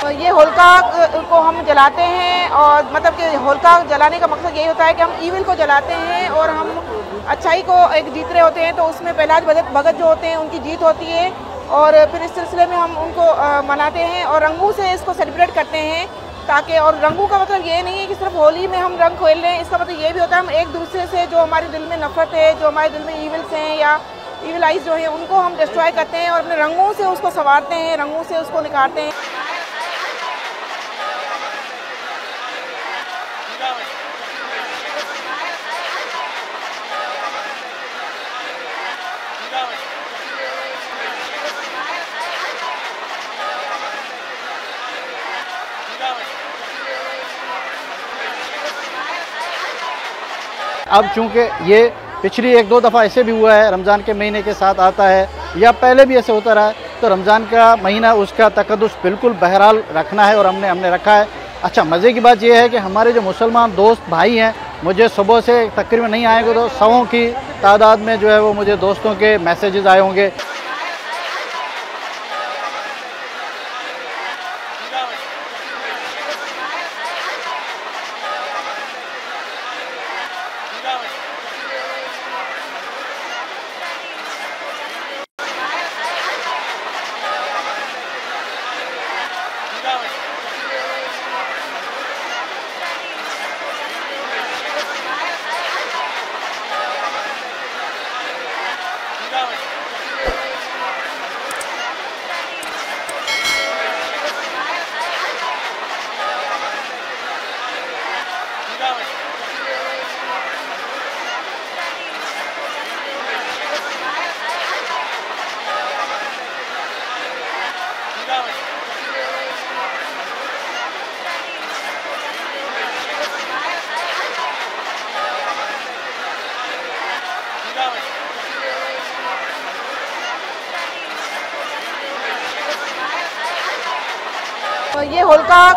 ये होलिका को हम जलाते हैं और मतलब कि होलिका जलाने का मकसद यही होता है कि हम ईविल को जलाते हैं और हम अच्छाई को एक जीत रहे होते हैं। तो उसमें प्रहलाद भगत जो होते हैं उनकी जीत होती है और फिर इस सिलसिले में हम उनको मनाते हैं और रंगों से इसको सेलिब्रेट करते हैं ताकि। और रंगों का मतलब ये नहीं है कि सिर्फ होली में हम रंग खेल रहे हैं, इसका मतलब ये भी होता है हम एक दूसरे से जो हमारे दिल में नफरत है, जो हमारे दिल में ईविल्स हैं या ईविल आइज जो हैं, उनको हम डिस्ट्रॉय करते हैं और अपने रंगों से उसको संवारते हैं, रंगों से उसको निखारते हैं। अब चूँकि ये पिछली एक दो दफ़ा ऐसे भी हुआ है, रमज़ान के महीने के साथ आता है या पहले भी ऐसे होता रहा है, तो रमज़ान का महीना उसका तकद्दुस बिल्कुल बहरहाल रखना है और हमने रखा है। अच्छा, मज़े की बात यह है कि हमारे जो मुसलमान दोस्त भाई हैं, मुझे सुबह से तकरीबन नहीं आएंगे तो सौों की तादाद में जो है वो मुझे दोस्तों के मैसेजेस आए होंगे। ये होलिका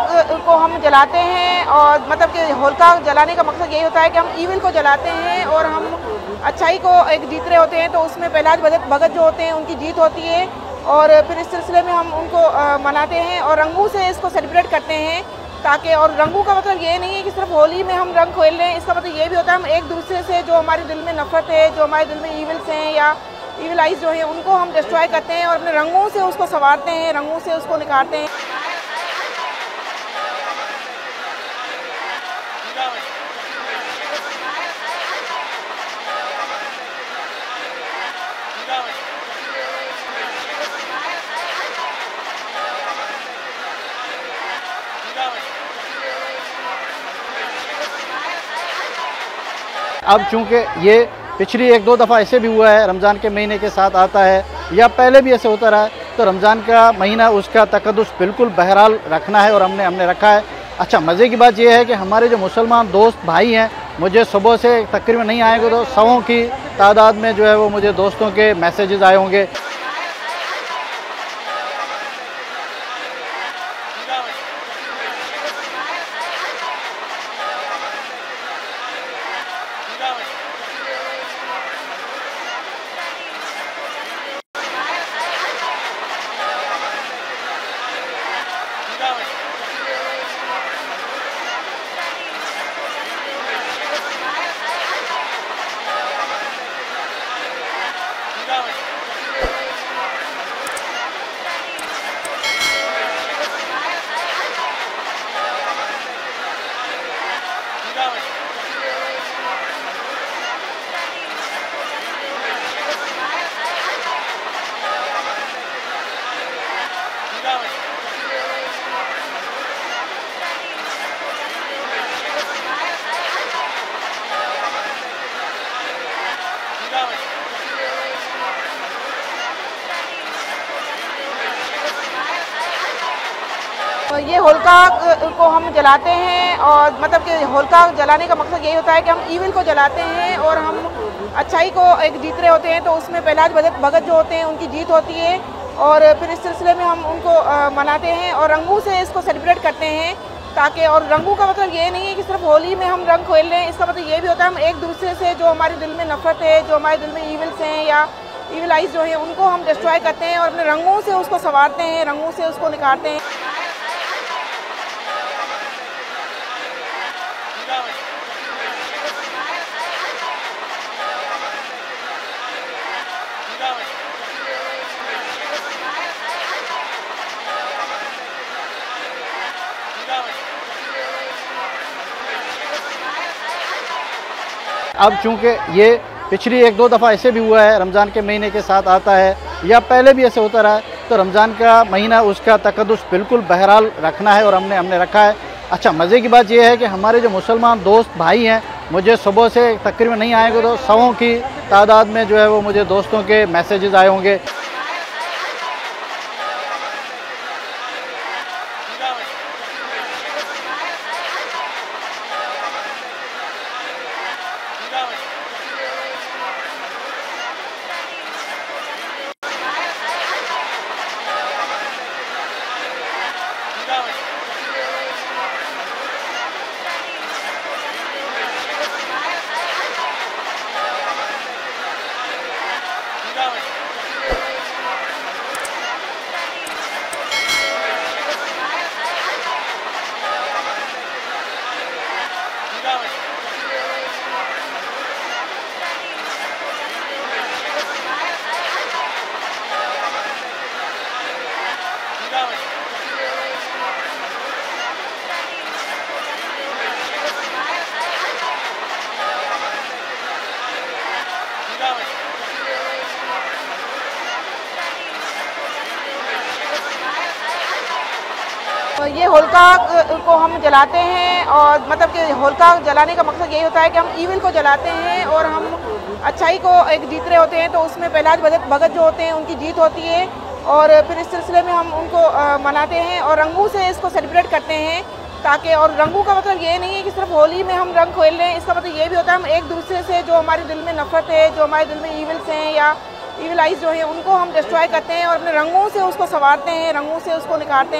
को हम जलाते हैं और मतलब कि होलिका जलाने का मकसद यही होता है कि हम ईविल को जलाते हैं और हम अच्छाई को एक जीत रहे होते हैं। तो उसमें प्रहलाद भगत जो होते हैं उनकी जीत होती है और फिर इस सिलसिले में हम उनको मनाते हैं और रंगों से इसको सेलिब्रेट करते हैं ताकि। और रंगों का मतलब ये नहीं है कि सिर्फ होली में हम रंग खेल रहे हैं, इसका मतलब ये भी होता है हम एक दूसरे से जो हमारे दिल में नफरत है, जो हमारे दिल में ईविल्स हैं या ईविल आइज जो हैं, उनको हम डिस्ट्रॉय करते हैं और अपने रंगों से उसको संवारते हैं, रंगों से उसको निखारते हैं। अब चूँकि ये पिछली एक दो दफ़ा ऐसे भी हुआ है, रमज़ान के महीने के साथ आता है या पहले भी ऐसे होता रहा है, तो रमज़ान का महीना उसका तकद्दुस बिल्कुल बहरहाल रखना है और हमने रखा है। अच्छा, मज़े की बात यह है कि हमारे जो मुसलमान दोस्त भाई हैं, मुझे सुबह से तकरीबन नहीं आएंगे तो सौों की तादाद में जो है वो मुझे दोस्तों के मैसेजेस आए होंगे। ये होलिका को हम जलाते हैं और मतलब कि होलिका जलाने का मकसद यही होता है कि हम ईविल को जलाते हैं और हम अच्छाई को एक जीत रहे होते हैं। तो उसमें प्रहलाद भगत जो होते हैं उनकी जीत होती है और फिर इस सिलसिले में हम उनको मनाते हैं और रंगों से इसको सेलिब्रेट करते हैं ताकि। और रंगों का मतलब ये नहीं है कि सिर्फ होली में हम रंग खेल रहे हैं, इसका मतलब ये भी होता है हम एक दूसरे से जो हमारे दिल में नफरत है, जो हमारे दिल में ईविल्स हैं या ईविल आइज जो हैं, उनको हम डिस्ट्रॉय करते हैं और अपने रंगों से उसको संवारते हैं, रंगों से उसको निखारते हैं। अब चूँकि ये पिछली एक दो दफ़ा ऐसे भी हुआ है, रमज़ान के महीने के साथ आता है या पहले भी ऐसे होता रहा है, तो रमज़ान का महीना उसका तकद्दुस बिल्कुल बहरहाल रखना है और हमने रखा है। अच्छा, मज़े की बात यह है कि हमारे जो मुसलमान दोस्त भाई हैं, मुझे सुबह से तकरीबन नहीं आएंगे तो सौों की तादाद में जो है वो मुझे दोस्तों के मैसेजेस आए होंगे। ये होलिका को हम जलाते हैं और मतलब कि होलिका जलाने का मकसद यही होता है कि हम ईविल को जलाते हैं और हम अच्छाई को एक जीत रहे होते हैं, तो उसमें प्रहलाद भगत जो होते हैं उनकी जीत होती है और फिर इस सिलसिले में हम उनको मनाते हैं और रंगों से इसको सेलिब्रेट करते हैं। ताकि और रंगों का मतलब ये नहीं है कि सिर्फ होली में हम रंग खेल रहे हैं, इसका मतलब ये भी होता है हम एक दूसरे से जो हमारे दिल में नफरत है, जो हमारे दिल में ईविल्स हैं या ईविल आइज जो है, उनको हम डिस्ट्रॉय करते हैं और अपने रंगों से उसको संवारते हैं, रंगों से उसको निखारते हैं।